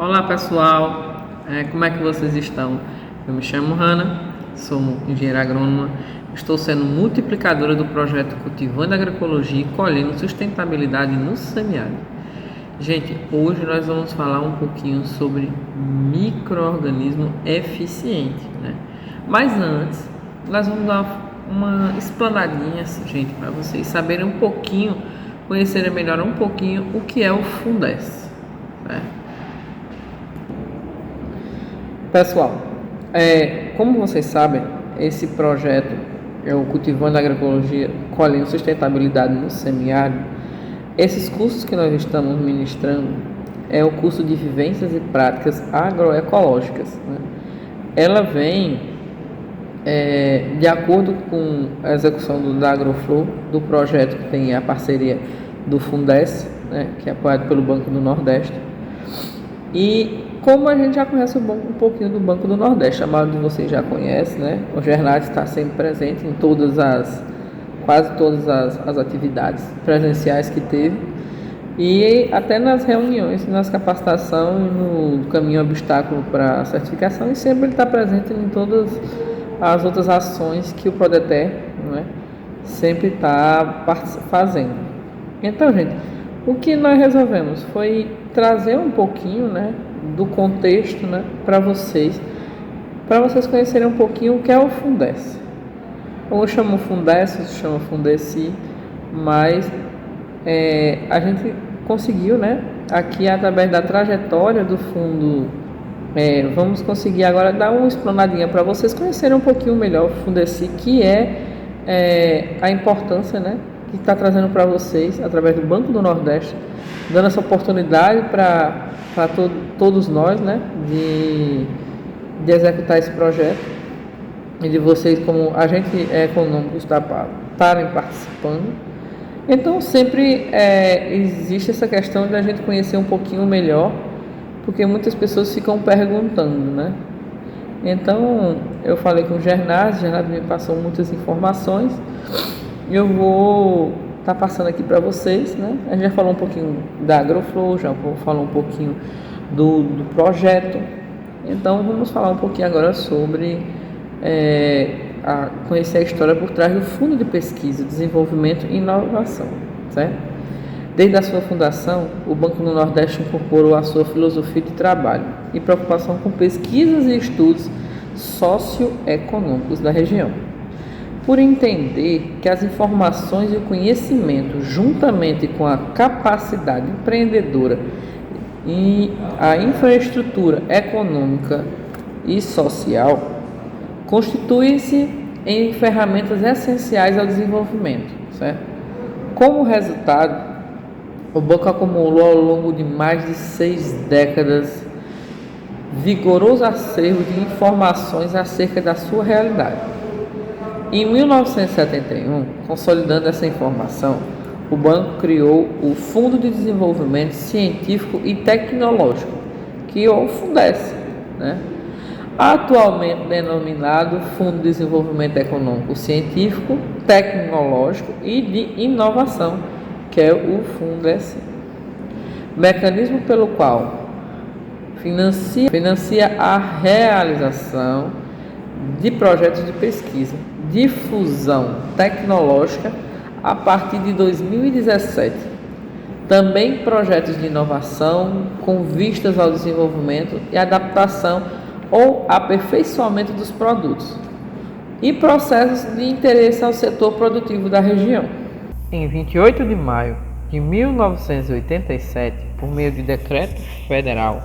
Olá pessoal, como é que vocês estão? Eu me chamo Hanna, sou engenheira agrônoma, estou sendo multiplicadora do projeto Cultivando Agroecologia e Colhendo Sustentabilidade no Semiárido. Gente, hoje nós vamos falar um pouquinho sobre micro-organismo eficiente, né? Mas antes, nós vamos dar uma explanadinha, gente, para vocês saberem um pouquinho, conhecerem melhor um pouquinho o que é o Fundes, né? Pessoal, como vocês sabem, esse projeto é o Cultivando Agroecologia, Colhendo Sustentabilidade no Semiárido. Esses cursos que nós estamos ministrando é o curso de Vivências e Práticas Agroecológicas, né? Ela vem de acordo com a execução da Agroflow, do projeto que tem a parceria do Fundes, né, que é apoiado pelo Banco do Nordeste. E como a gente já conhece um pouquinho do Banco do Nordeste, a maioria de vocês já conhece, né? O Gernat está sempre presente em quase todas as atividades presenciais que teve, e até nas reuniões, nas capacitações, no caminho obstáculo para a certificação, e sempre ele está presente em todas as outras ações que o Prodeter, né, sempre está fazendo. Então, gente, o que nós resolvemos foi trazer um pouquinho, né, do contexto, né, para vocês conhecerem um pouquinho o que é o Fundes. Ou chama Fundes, ou chama Fundesi, mas a gente conseguiu, né, aqui através da trajetória do fundo, vamos conseguir agora dar uma explanadinha para vocês conhecerem um pouquinho melhor o Fundesi, que a importância, né, que está trazendo para vocês através do Banco do Nordeste, dando essa oportunidade para todos nós, né, de executar esse projeto, e de vocês como agentes econômicos estarem participando. Então sempre existe essa questão de a gente conhecer um pouquinho melhor, porque muitas pessoas ficam perguntando, né? Então eu falei com o Gernat me passou muitas informações. Eu vou estar passando aqui para vocês, né? A gente já falou um pouquinho da Agroflow, já vou falar um pouquinho do projeto. Então vamos falar um pouquinho agora sobre conhecer a história por trás do Fundo de Pesquisa, Desenvolvimento e Inovação, certo? Desde a sua fundação, o Banco do Nordeste incorporou a sua filosofia de trabalho e preocupação com pesquisas e estudos socioeconômicos da região. Por entender que as informações e o conhecimento, juntamente com a capacidade empreendedora e a infraestrutura econômica e social, constituem-se em ferramentas essenciais ao desenvolvimento, certo? Como resultado, o banco acumulou ao longo de mais de 6 décadas vigoroso acervo de informações acerca da sua realidade. Em 1971, consolidando essa informação, o banco criou o Fundo de Desenvolvimento Científico e Tecnológico, que é o Fundes, né? Atualmente denominado Fundo de Desenvolvimento Econômico Científico, Tecnológico e de Inovação, que é o Fundes, mecanismo pelo qual financia a realização de projetos de pesquisa, difusão tecnológica a partir de 2017. Também projetos de inovação com vistas ao desenvolvimento e adaptação ou aperfeiçoamento dos produtos e processos de interesse ao setor produtivo da região. Em 28 de maio de 1987, por meio de decreto federal,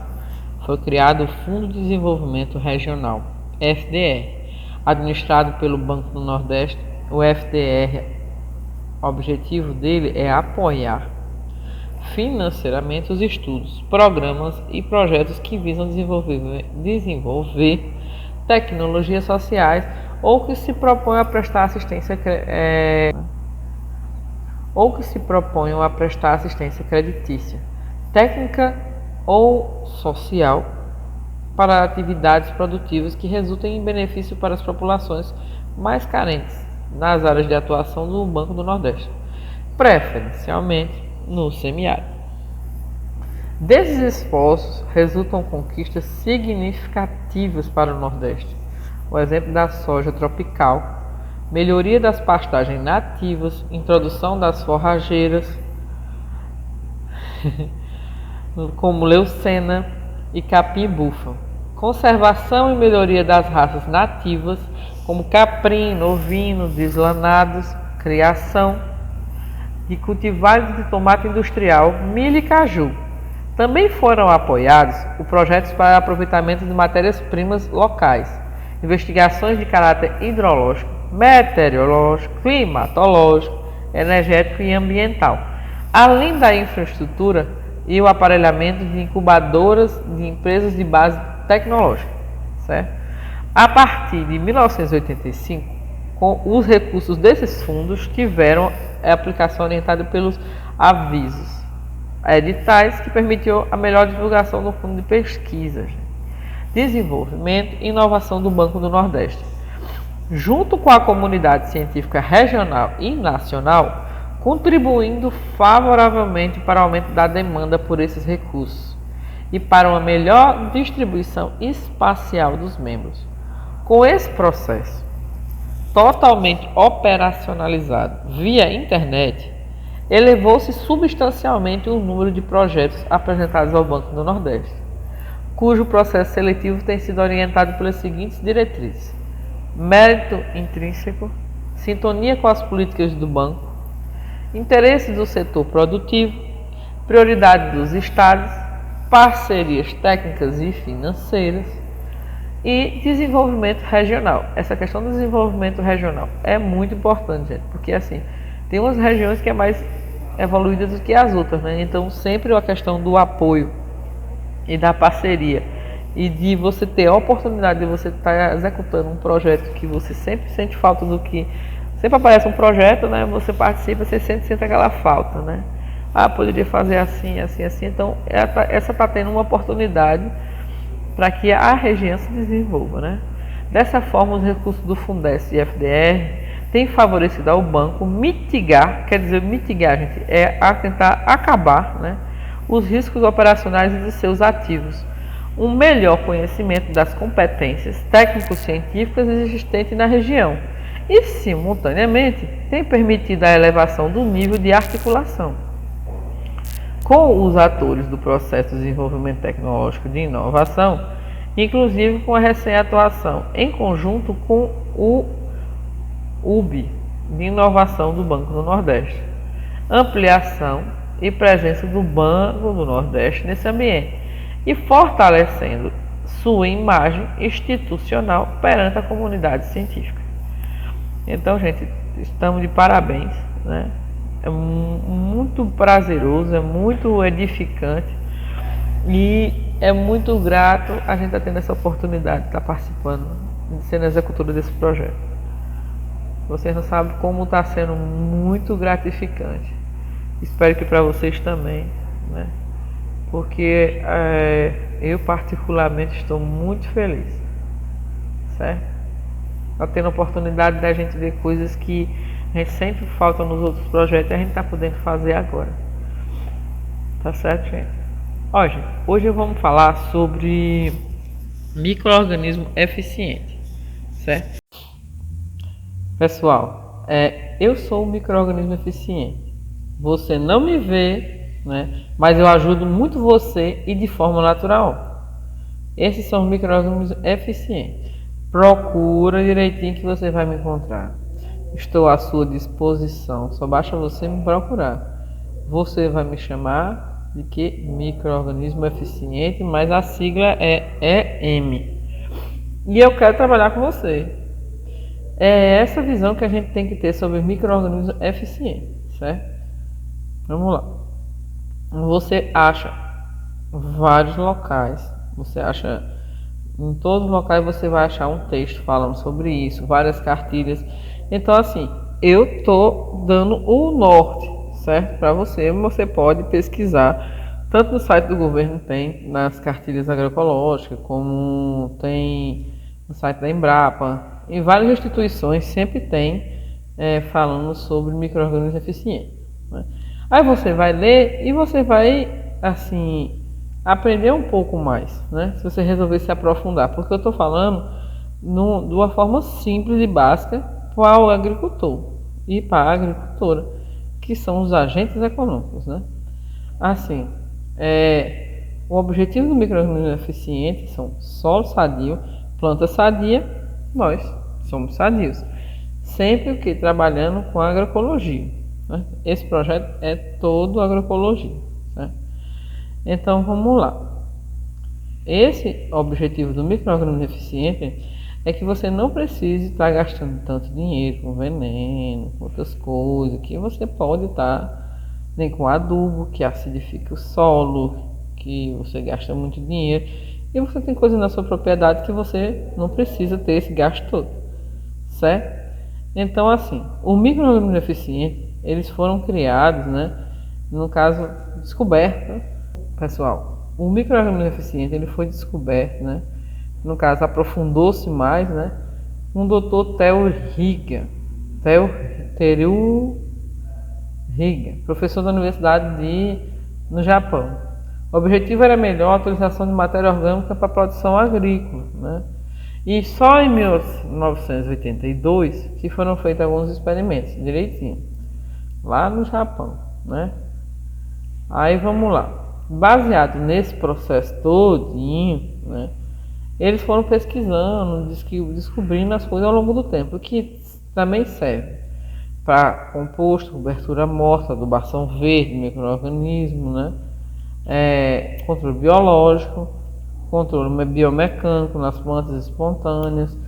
foi criado o Fundo de Desenvolvimento Regional, FDR, administrado pelo Banco do Nordeste. O FDR, o objetivo dele é apoiar financeiramente os estudos, programas e projetos que visam desenvolver tecnologias sociais ou que se propõem a prestar assistência creditícia, técnica ou social para atividades produtivas que resultem em benefício para as populações mais carentes nas áreas de atuação do Banco do Nordeste, preferencialmente no semiárido. Desses esforços resultam conquistas significativas para o Nordeste. O exemplo da soja tropical, melhoria das pastagens nativas, introdução das forrageiras, como leucena e capim-búfalo, conservação e melhoria das raças nativas, como caprino, ovino, deslanados, criação de cultivares de tomate industrial, milho e caju. Também foram apoiados os projetos para aproveitamento de matérias-primas locais, investigações de caráter hidrológico, meteorológico, climatológico, energético e ambiental, além da infraestrutura e o aparelhamento de incubadoras de empresas de base tecnológica, certo? A partir de 1985, com os recursos desses fundos tiveram a aplicação orientada pelos avisos, editais que permitiu a melhor divulgação do fundo de pesquisa, desenvolvimento e inovação do Banco do Nordeste. Junto com a comunidade científica regional e nacional, contribuindo favoravelmente para o aumento da demanda por esses recursos e para uma melhor distribuição espacial dos membros. Com esse processo totalmente operacionalizado via internet, elevou-se substancialmente o número de projetos apresentados ao Banco do Nordeste, cujo processo seletivo tem sido orientado pelas seguintes diretrizes: mérito intrínseco, sintonia com as políticas do banco, interesse do setor produtivo, prioridade dos estados, parcerias técnicas e financeiras e desenvolvimento regional. Essa questão do desenvolvimento regional é muito importante, gente, porque assim, tem umas regiões que é mais evoluída do que as outras, né? Então sempre a questão do apoio e da parceria e de você ter a oportunidade de você estar executando um projeto que você sempre sente falta do que... Sempre aparece um projeto, né? Você participa, você sente aquela falta, né? Ah, poderia fazer assim, assim, assim. Então, essa está tendo uma oportunidade para que a região se desenvolva, né? Dessa forma, os recursos do Fundesc e FDR têm favorecido ao banco mitigar, quer dizer, mitigar, gente, é tentar acabar, né, os riscos operacionais de seus ativos, um melhor conhecimento das competências técnico-científicas existentes na região e, simultaneamente, tem permitido a elevação do nível de articulação com os atores do processo de desenvolvimento tecnológico de inovação, inclusive com a recém-atuação em conjunto com o UB de inovação do Banco do Nordeste, ampliação e presença do Banco do Nordeste nesse ambiente e fortalecendo sua imagem institucional perante a comunidade científica. Então, gente, estamos de parabéns, né? É muito prazeroso, é muito edificante e é muito grato a gente estar tendo essa oportunidade de estar participando, de ser executora desse projeto. Vocês não sabem como está sendo muito gratificante. Espero que para vocês também, né? Porque eu particularmente estou muito feliz, certo? Está tendo a oportunidade da gente ver coisas que a gente sempre falta nos outros projetos e a gente está podendo fazer agora. Tá certo, gente? Ó, gente, hoje vamos falar sobre micro-organismo eficiente, certo? Pessoal, eu sou um micro-organismo eficiente. Você não me vê, né? Mas eu ajudo muito você e de forma natural. Esses são os micro-organismos eficientes. Procura direitinho que você vai me encontrar. Estou à sua disposição. Só basta você me procurar. Você vai me chamar de que micro-organismo eficiente, mas a sigla é EM. E eu quero trabalhar com você. É essa visão que a gente tem que ter sobre micro-organismos eficientes, certo? Vamos lá. Você acha vários locais. Você acha em todos os locais você vai achar um texto falando sobre isso, várias cartilhas. Então, assim, eu tô dando o norte, certo? Para você. Você pode pesquisar, tanto no site do governo tem nas cartilhas agroecológicas, como tem no site da Embrapa, em várias instituições sempre tem falando sobre micro-organismos eficientes, né? Aí você vai ler e você vai, assim, aprender um pouco mais, né? Se você resolver se aprofundar, porque eu estou falando de uma forma simples e básica para o agricultor e para a agricultora, que são os agentes econômicos, né? Assim, o objetivo do micro-organismo eficiente são solo sadio, planta sadia, nós somos sadios. Sempre o que? Trabalhando com agroecologia, né? Esse projeto é todo agroecologia, né? Então vamos lá. Esse objetivo do micro-organismo eficiente é que você não precise estar gastando tanto dinheiro com veneno, com outras coisas, que você pode estar nem com adubo, que acidifica o solo, que você gasta muito dinheiro, e você tem coisas na sua propriedade que você não precisa ter esse gasto todo, certo? Então assim, o micro-organismo eficiente, eles foram criados, né, no caso, descoberto, pessoal, o micro-organismo eficiente, ele foi descoberto, né, no caso, aprofundou-se mais, né, um doutor Theo Riga, professor da Universidade no Japão. O objetivo era melhor a utilização de matéria orgânica para a produção agrícola, né? E só em 1982 que foram feitos alguns experimentos, direitinho, lá no Japão, né? Aí vamos lá. Baseado nesse processo todinho, né, eles foram pesquisando, descobrindo as coisas ao longo do tempo, que também serve para composto, cobertura morta, adubação verde, micro-organismo, né? Controle biológico, controle biomecânico nas plantas espontâneas.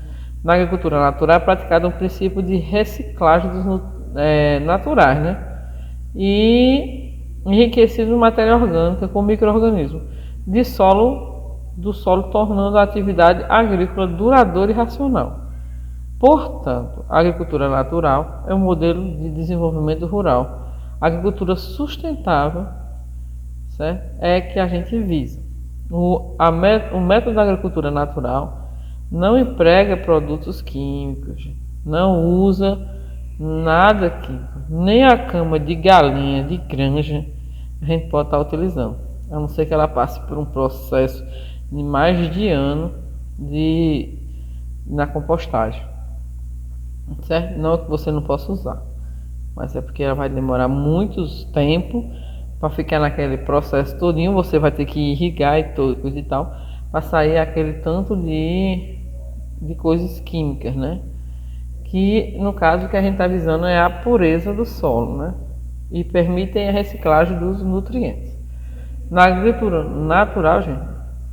Na agricultura natural é praticado um princípio de reciclagem dos naturais, né? E enriquecido em matéria orgânica com micro-organismo do solo, tornando a atividade agrícola duradoura e racional. Portanto, a agricultura natural é um modelo de desenvolvimento rural. A agricultura sustentável, certo? É que a gente visa. O método da agricultura natural não emprega produtos químicos, não usa nada químico, nem a cama de galinha de granja a gente pode estar utilizando, a não ser que ela passe por um processo de mais de ano na compostagem, certo? Não que você não possa usar, mas é porque ela vai demorar muito tempo para ficar naquele processo todinho. Você vai ter que irrigar e tudo, coisa e tal, para sair aquele tanto de coisas químicas, né? Que no caso que a gente está visando é a pureza do solo, né? E permitem a reciclagem dos nutrientes. Na agricultura natural, gente,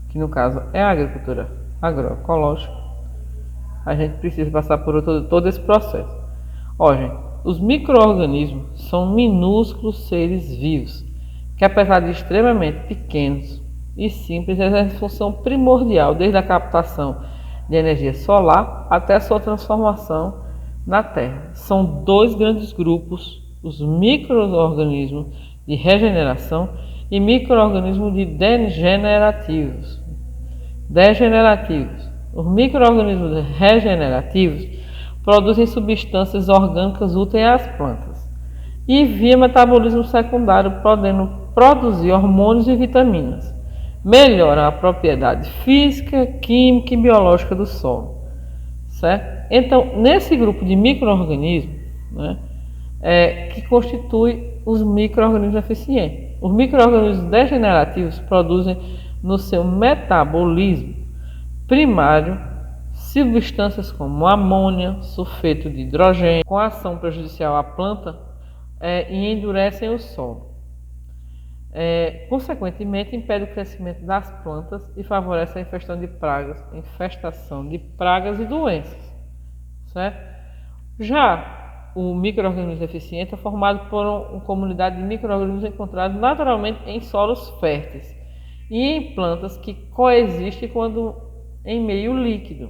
que no caso é a agricultura agroecológica, a gente precisa passar por todo esse processo. Ó, gente, os micro-organismos são minúsculos seres vivos que, apesar de extremamente pequenos e simples, exercem função primordial desde a captação de energia solar até a sua transformação na Terra. São dois grandes grupos: os micro-organismos de regeneração e micro-organismos degenerativos. Os micro-organismos regenerativos produzem substâncias orgânicas úteis às plantas e, via metabolismo secundário, podendo produzir hormônios e vitaminas. Melhoram a propriedade física, química e biológica do solo, certo? Então, nesse grupo de micro-organismos, né, que constitui os micro-organismos eficientes. Os micro-organismos degenerativos produzem no seu metabolismo primário substâncias como amônia, sulfeto de hidrogênio, com ação prejudicial à planta, e endurecem o solo. Consequentemente, impede o crescimento das plantas e favorece a infestação de pragas e doenças, certo? Já o micro-organismo eficiente é formado por uma comunidade de micro-organismos encontrados naturalmente em solos férteis e em plantas que coexistem quando em meio líquido.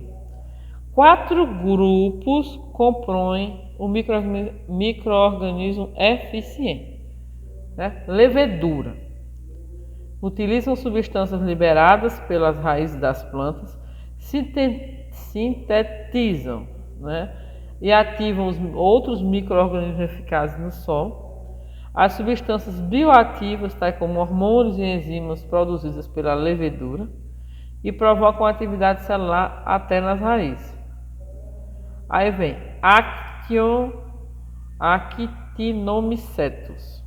4 grupos compõem o micro-organismo eficiente, né? Levedura. Utilizam substâncias liberadas pelas raízes das plantas, sintetizam, né, e ativam os outros micro-organismos eficazes no solo. As substâncias bioativas, tais como hormônios e enzimas produzidas pela levedura, e provocam atividade celular até nas raízes. Aí vem actinomicetos.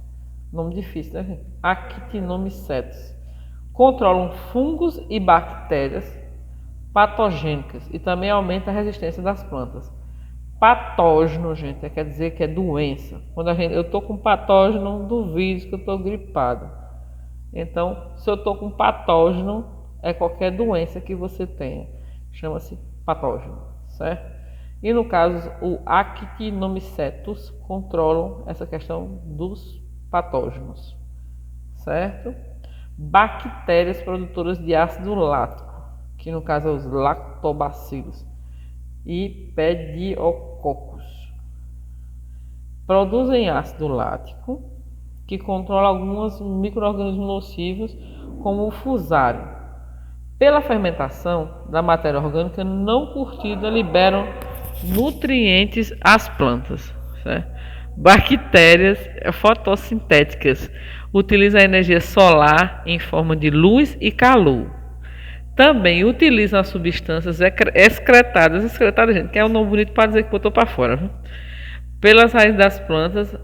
Nome difícil, né, gente? Actinomicetos. Controlam fungos e bactérias patogênicas e também aumenta a resistência das plantas. Patógeno, gente, quer dizer que é doença. Quando eu estou com patógeno do vírus que eu estou gripado. Então, se eu estou com patógeno, é qualquer doença que você tenha. Chama-se patógeno, certo? E no caso, o actinomicetos controlam essa questão dos patógenos, certo? Bactérias produtoras de ácido lático, que no caso é os lactobacilos e pediococcus, produzem ácido lático que controla alguns micro-organismos nocivos, como o fusário. Pela fermentação da matéria orgânica não curtida, liberam nutrientes às plantas, certo? Bactérias fotossintéticas utilizam a energia solar em forma de luz e calor. Também utilizam as substâncias excretadas, gente, que é um nome bonito para dizer que botou para fora, viu? Pelas raízes das plantas,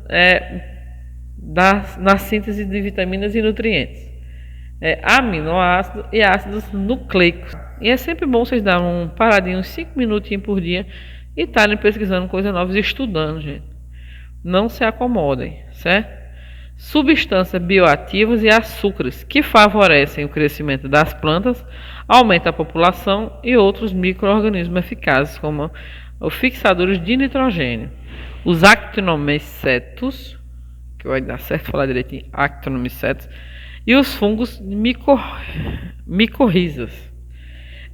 na síntese de vitaminas e nutrientes, aminoácidos e ácidos nucleicos. E é sempre bom vocês darem um paradinho, 5 minutinhos por dia, e estarem pesquisando coisas novas e estudando, gente. Não se acomodem, certo? Substâncias bioativas e açúcares que favorecem o crescimento das plantas, aumentam a população e outros micro-organismos eficazes, como os fixadores de nitrogênio. Os actinomicetos, que vai dar certo falar direitinho, actinomicetos, e os fungos micorrizas.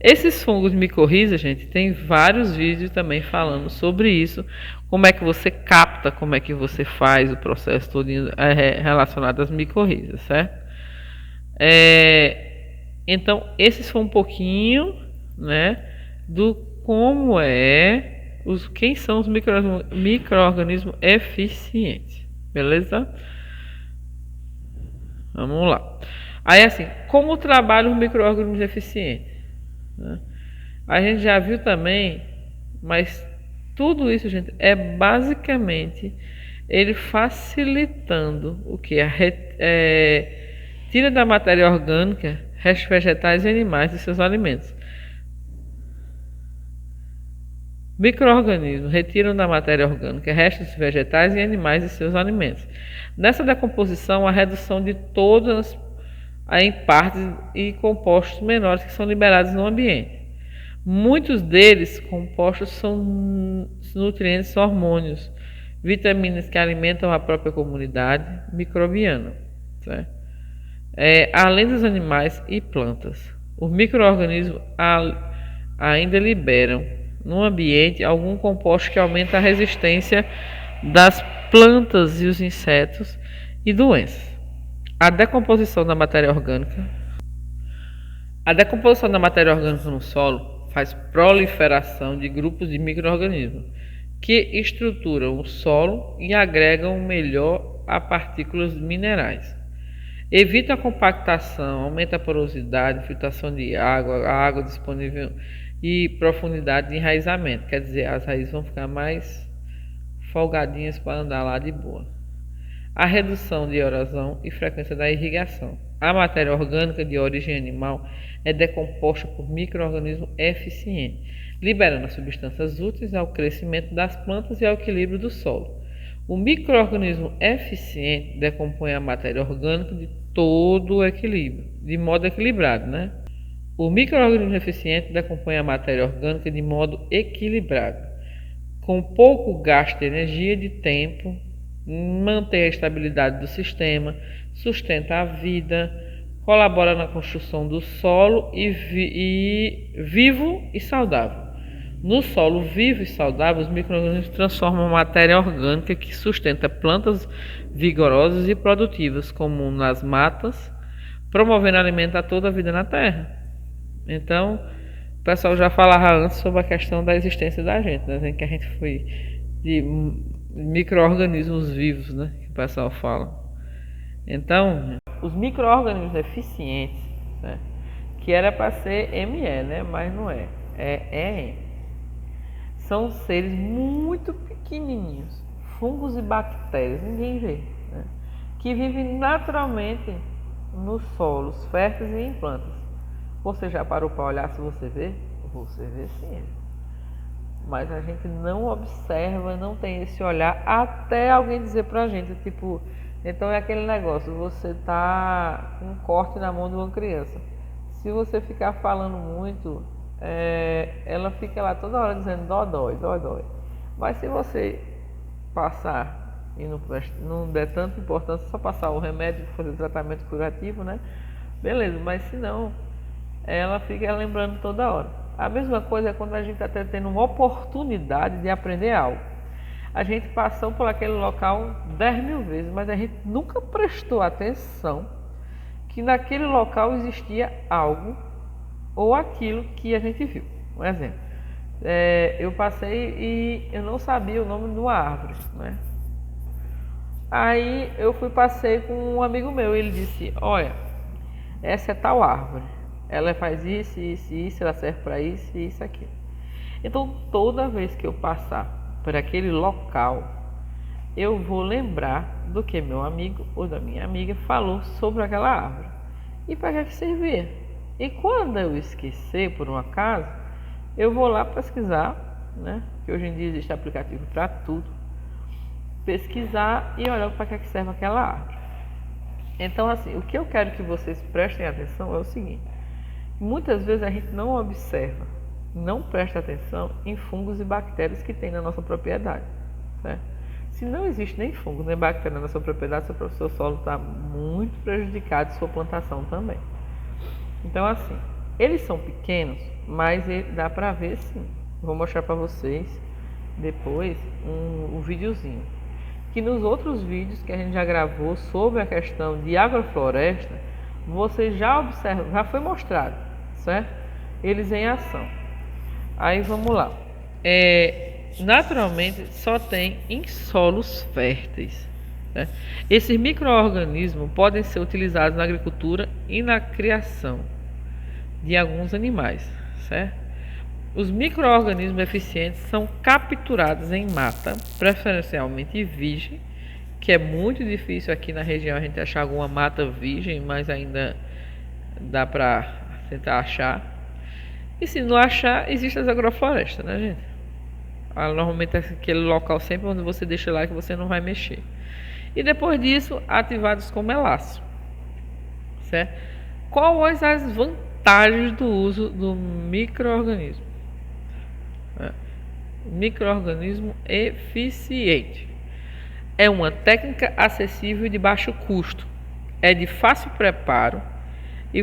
Esses fungos micorrizas, gente, tem vários vídeos também falando sobre isso, como é que você capta, como é que você faz o processo todo relacionado às micorrizas, certo? Então, esses foi um pouquinho, né, do como quem são os micro-organismos eficientes, beleza? Vamos lá. Aí, assim, como trabalham os micro-organismos eficientes? A gente já viu também, mas tudo isso, gente, é basicamente ele facilitando o que? Tira da matéria orgânica restos vegetais e animais de seus alimentos. Micro-organismos retiram da matéria orgânica restos vegetais e animais de seus alimentos. Nessa decomposição, a redução de todas em partes e compostos menores que são liberados no ambiente. Muitos deles compostos são nutrientes, hormônios, vitaminas que alimentam a própria comunidade microbiana, certo? Além dos animais e plantas. Os micro-organismos ainda liberam no ambiente algum composto que aumenta a resistência das plantas e os insetos e doenças. A decomposição da matéria orgânica no solo faz proliferação de grupos de micro-organismos que estruturam o solo e agregam melhor a partículas minerais. Evita a compactação, aumenta a porosidade, filtração de água, a água disponível e profundidade de enraizamento. Quer dizer, as raízes vão ficar mais folgadinhas para andar lá de boa. A redução de erosão e frequência da irrigação. A matéria orgânica de origem animal é decomposta por micro-organismos eficientes, liberando as substâncias úteis ao crescimento das plantas e ao equilíbrio do solo. O micro-organismo eficiente decompõe a matéria orgânica de todo o equilíbrio, de modo equilibrado, né? O micro-organismo eficiente decompõe a matéria orgânica de modo equilibrado, com pouco gasto de energia e de tempo, mantém a estabilidade do sistema, sustenta a vida, colabora na construção do solo vivo e saudável. No solo vivo e saudável, os micro-organismos transformam a matéria orgânica que sustenta plantas vigorosas e produtivas, como nas matas, promovendo alimento a toda a vida na Terra. Então, o pessoal já falava antes sobre a questão da existência da gente, né? Que a gente foi de micro-organismos vivos, né? Que o pessoal fala. Então, os micro-organismos eficientes, né, que era para ser ME, né, mas não é, é EM. São seres muito pequenininhos, fungos e bactérias, ninguém vê, né, que vivem naturalmente nos solos férteis e em plantas. Você já parou para olhar se você vê? Você vê sim. Mas a gente não observa, não tem esse olhar até alguém dizer pra gente, tipo, então é aquele negócio, você tá com um corte na mão de uma criança. Se você ficar falando muito, ela fica lá toda hora dizendo dó dói, dó dói. Mas se você passar e não der tanta importância, só passar o remédio, fazer o tratamento curativo, né? Beleza, mas se não, ela fica lembrando toda hora. A mesma coisa é quando a gente está tendo uma oportunidade de aprender algo. A gente passou por aquele local 10 mil vezes, mas a gente nunca prestou atenção que naquele local existia algo ou aquilo que a gente viu. Um exemplo. Eu passei e eu não sabia o nome de uma árvore, né? Aí eu passei com um amigo meu, ele disse, olha, essa é tal árvore, ela faz isso, isso, isso, ela serve para isso e isso aqui. Então toda vez que eu passar por aquele local, eu vou lembrar do que meu amigo ou da minha amiga falou sobre aquela árvore e para que servia. E quando eu esquecer por um acaso, eu vou lá pesquisar, né? Que hoje em dia existe aplicativo para tudo, pesquisar e olhar para que serve aquela árvore. Então, assim, o que eu quero que vocês prestem atenção é o seguinte: muitas vezes a gente não observa, não presta atenção em fungos e bactérias que tem na nossa propriedade, certo? Se não existe nem fungo nem bactéria na sua propriedade, seu solo está muito prejudicado, sua plantação também. Então, assim, eles são pequenos, mas dá para ver sim. Vou mostrar para vocês depois um videozinho. Que nos outros vídeos que a gente já gravou sobre a questão de agrofloresta, você já observa, já foi mostrado, certo? Eles em ação. Aí vamos lá. Naturalmente só tem em solos férteis, né? Esses micro-organismos podem ser utilizados na agricultura e na criação de alguns animais, certo? Os micro-organismos eficientes são capturados em mata, preferencialmente virgem, que é muito difícil aqui na região a gente achar alguma mata virgem, mas ainda dá para tentar achar. E se não achar, existem as agroflorestas, né, gente? Normalmente é aquele local sempre onde você deixa lá que você não vai mexer. E depois disso, ativados com melaço, certo? Quais as vantagens do uso do micro-organismo? Micro-organismo eficiente. É uma técnica acessível e de baixo custo. É de fácil preparo e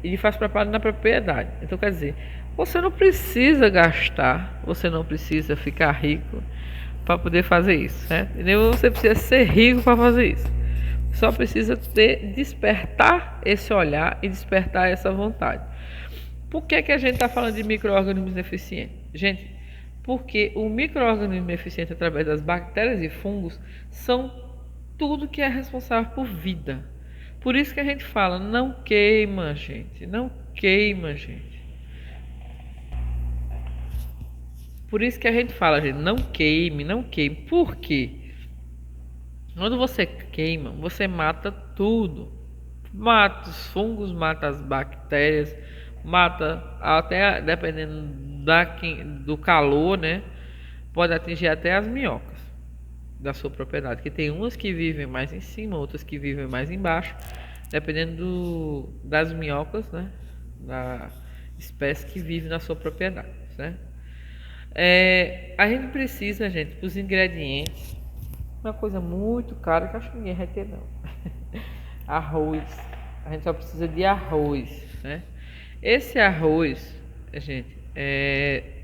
de fácil preparo na propriedade. Então, quer dizer, você não precisa gastar, você não precisa ficar rico para poder fazer isso, né? E nem você precisa ser rico para fazer isso. Só precisa despertar esse olhar e despertar essa vontade. Por que a gente está falando de micro-organismos eficientes? Gente, porque o micro-organismo eficiente através das bactérias e fungos são tudo que é responsável por vida. Por isso que a gente fala, não queima, gente, não queima, gente. Por isso que a gente fala, gente, não queime, não queime. Por quê? Quando você queima, você mata tudo. Mata os fungos, mata as bactérias, mata até, dependendo do calor, né? Pode atingir até as minhocas da sua propriedade, que tem umas que vivem mais em cima, outras que vivem mais embaixo, dependendo das minhocas, né? Da espécie que vive na sua propriedade, certo? A gente precisa, gente, os ingredientes, uma coisa muito cara que acho que ninguém vai ter não. Arroz. A gente só precisa de arroz, né? Esse arroz, gente,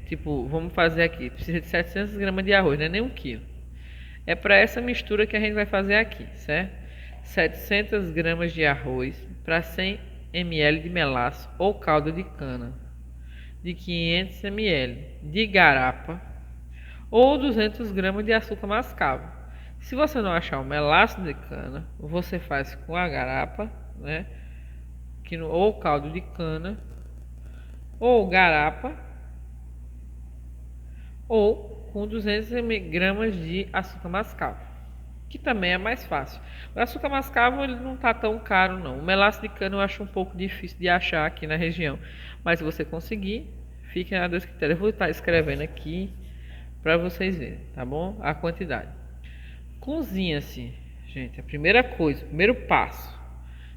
tipo, vamos fazer aqui, precisa de 700 gramas de arroz, não é nem 1 quilo. É para essa mistura que a gente vai fazer aqui, certo? 700 gramas de arroz para 100 ml de melaço ou caldo de cana, de 500 ml de garapa ou 200 gramas de açúcar mascavo. Se você não achar o melaço de cana, você faz com a garapa, né? Ou caldo de cana, ou garapa, ou com 200 gramas de açúcar mascavo, que também é mais fácil. O açúcar mascavo ele não tá tão caro não. O melaço de cana eu acho um pouco difícil de achar aqui na região, mas se você conseguir, fique na Deus critério. Eu vou estar escrevendo aqui para vocês verem, tá bom? A quantidade. Cozinha-se, gente. A primeira coisa, o primeiro passo,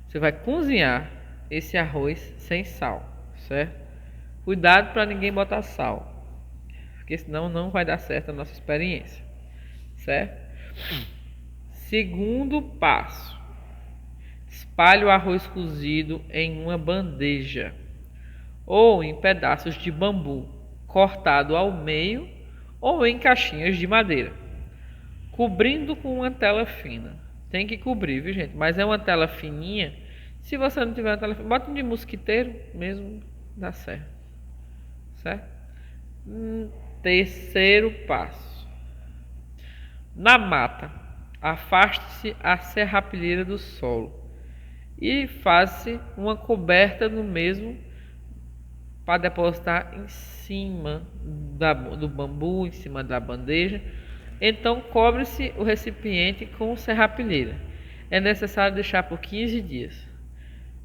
você vai cozinhar esse arroz sem sal, certo? Cuidado para ninguém botar sal, porque senão não vai dar certo a nossa experiência, certo? Segundo passo, espalhe o arroz cozido em uma bandeja ou em pedaços de bambu cortado ao meio ou em caixinhas de madeira, cobrindo com uma tela fina. Tem que cobrir, viu, gente? Mas é uma tela fininha. Se você não tiver uma tela fininha, bota um de mosquiteiro mesmo, dá certo. Certo? Terceiro passo. Na mata, afaste-se a serrapilheira do solo e faça uma coberta no mesmo para depositar em cima do bambu, em cima da bandeja. Então cobre-se o recipiente com serrapilheira. É necessário deixar por 15 dias.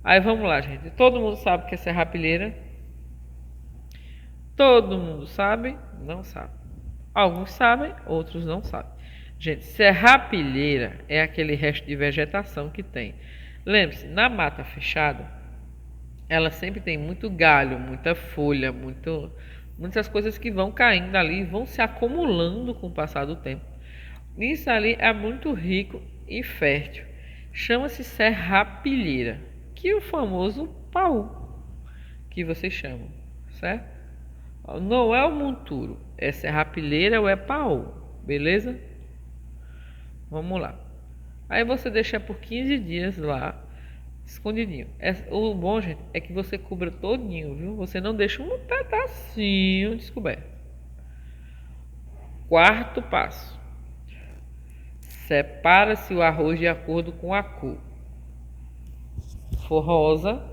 Aí vamos lá, gente. Todo mundo sabe o que é serrapilheira? Todo mundo sabe? Não sabe. Alguns sabem, outros não sabem. Gente, serrapilheira é aquele resto de vegetação que tem. Lembre-se, na mata fechada, ela sempre tem muito galho, muita folha, muitas coisas que vão caindo ali, vão se acumulando com o passar do tempo. Isso ali é muito rico e fértil. Chama-se serrapilheira, que é o famoso pau que vocês chamam, certo? Não é o monturo, é serrapilheira ou é pau, beleza? Vamos lá. Aí você deixa por 15 dias lá, escondidinho. O bom, gente, é que você cubra todinho, viu? Você não deixa um pedacinho descoberto. Quarto passo. Separa-se o arroz de acordo com a cor. For rosa,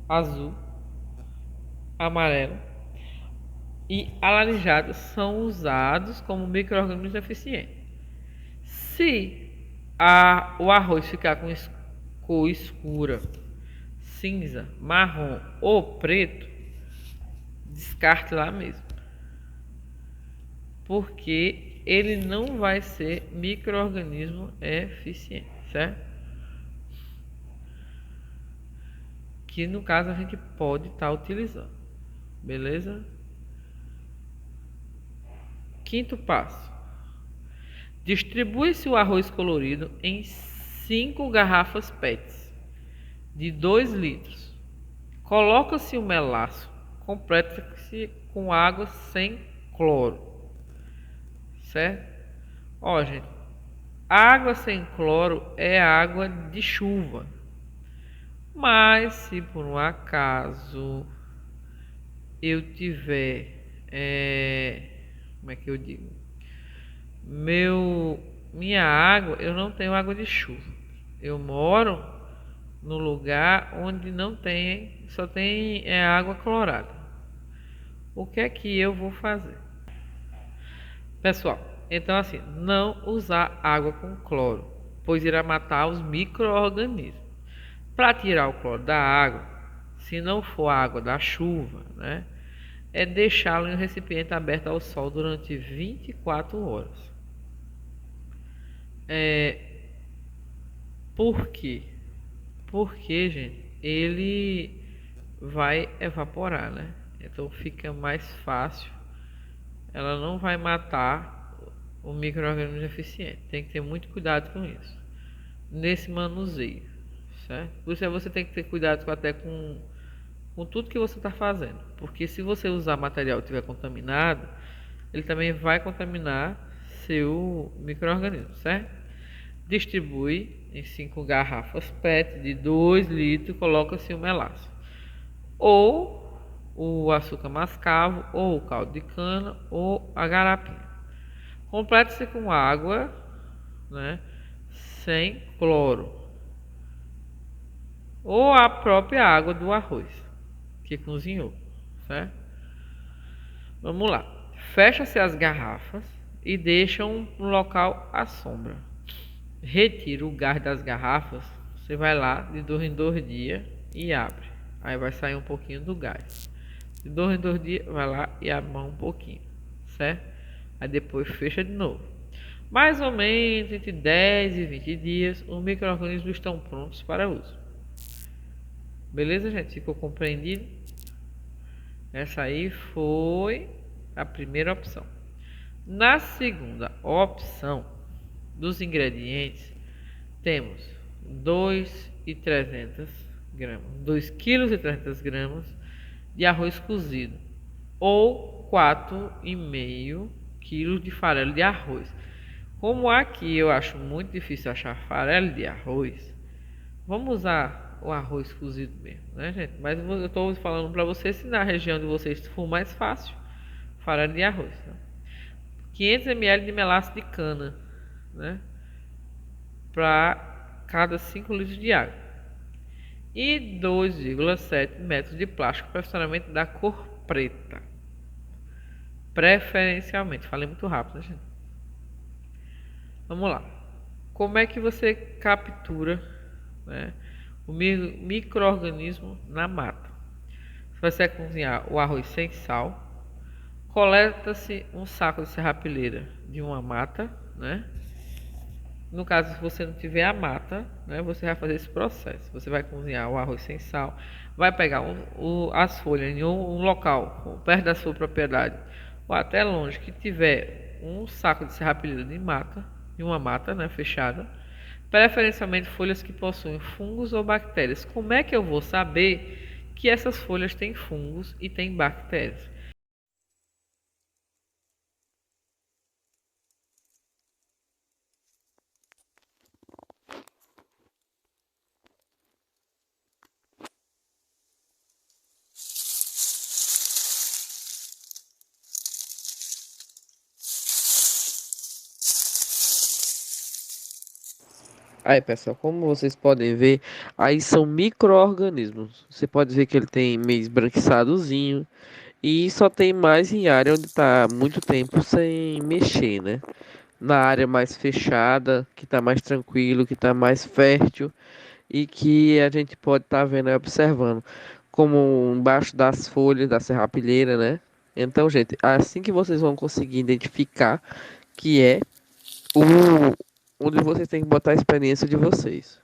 azul, amarelo e alaranjado são usados como micro-organismos eficientes. Se o arroz ficar com cor escura, cinza, marrom ou preto, descarte lá mesmo, porque ele não vai ser micro-organismo eficiente, certo? Que no caso a gente pode estar utilizando, beleza? Quinto passo. Distribui-se o arroz colorido em 5 garrafas PETs de 2 litros. Coloca-se o melaço, completa-se com água sem cloro, certo? Ó, gente, água sem cloro é água de chuva. Mas se por um acaso eu tiver, como é que eu digo? Minha água, eu não tenho água de chuva. Eu moro no lugar onde não tem, só tem água clorada. O que é que eu vou fazer? Pessoal, então assim, não usar água com cloro, pois irá matar os micro-organismos. Para tirar o cloro da água, se não for água da chuva, né, é deixá-lo em um recipiente aberto ao sol durante 24 horas. Por quê? Porque, gente, ele vai evaporar, né? Então fica mais fácil. Ela não vai matar o micro-organismo eficiente. Tem que ter muito cuidado com isso nesse manuseio, certo? Por isso você tem que ter cuidado até com tudo que você está fazendo, porque se você usar material que estiver contaminado, ele também vai contaminar seu micro-organismo, certo? Distribui em 5 garrafas PET de 2 litros, coloca-se o melaço, ou o açúcar mascavo, ou o caldo de cana, ou a garapinha. Completa-se com água, né, sem cloro, ou a própria água do arroz que cozinhou, certo? Vamos lá. Fecha-se as garrafas e deixa um local à sombra. Retira o gás das garrafas. Você vai lá de 2 em 2 dias e abre. Aí vai sair um pouquinho do gás. De 2 em 2 dias, vai lá e abre mais um pouquinho, certo? Aí depois fecha de novo. Mais ou menos entre 10 e 20 dias, os micro-organismos estão prontos para uso. Beleza, gente? Ficou compreendido? Essa aí foi a primeira opção. Na segunda opção dos ingredientes, temos 2,3 gramas, 2,3 kg de arroz cozido ou 4,5 kg de farelo de arroz. Como aqui eu acho muito difícil achar farelo de arroz, vamos usar o arroz cozido mesmo, né, gente? Mas eu estou falando para vocês, se na região de vocês for mais fácil, farelo de arroz, né? 500 ml de melaço de cana, né, para cada 5 litros de água. E 2,7 metros de plástico, preferencialmente da cor preta. Preferencialmente, falei muito rápido, né, gente? Vamos lá. Como é que você captura, né, o micro-organismo na mata? Você vai cozinhar o arroz sem sal. Coleta-se um saco de serrapilheira de uma mata, né? No caso, se você não tiver a mata, né, você vai fazer esse processo. Você vai cozinhar o arroz sem sal, vai pegar as folhas em um local perto da sua propriedade ou até longe que tiver um saco de serrapilheira de mata, de uma mata, né, fechada, preferencialmente folhas que possuem fungos ou bactérias. Como é que eu vou saber que essas folhas têm fungos e têm bactérias? Aí, pessoal, como vocês podem ver, aí são micro-organismos. Você pode ver que ele tem meio esbranquiçadozinho e só tem mais em área onde está muito tempo sem mexer, né? Na área mais fechada, que está mais tranquilo, que está mais fértil e que a gente pode estar vendo e observando, como embaixo das folhas da serrapilheira, né? Então, gente, assim que vocês vão conseguir identificar que é o onde vocês têm que botar a experiência de vocês.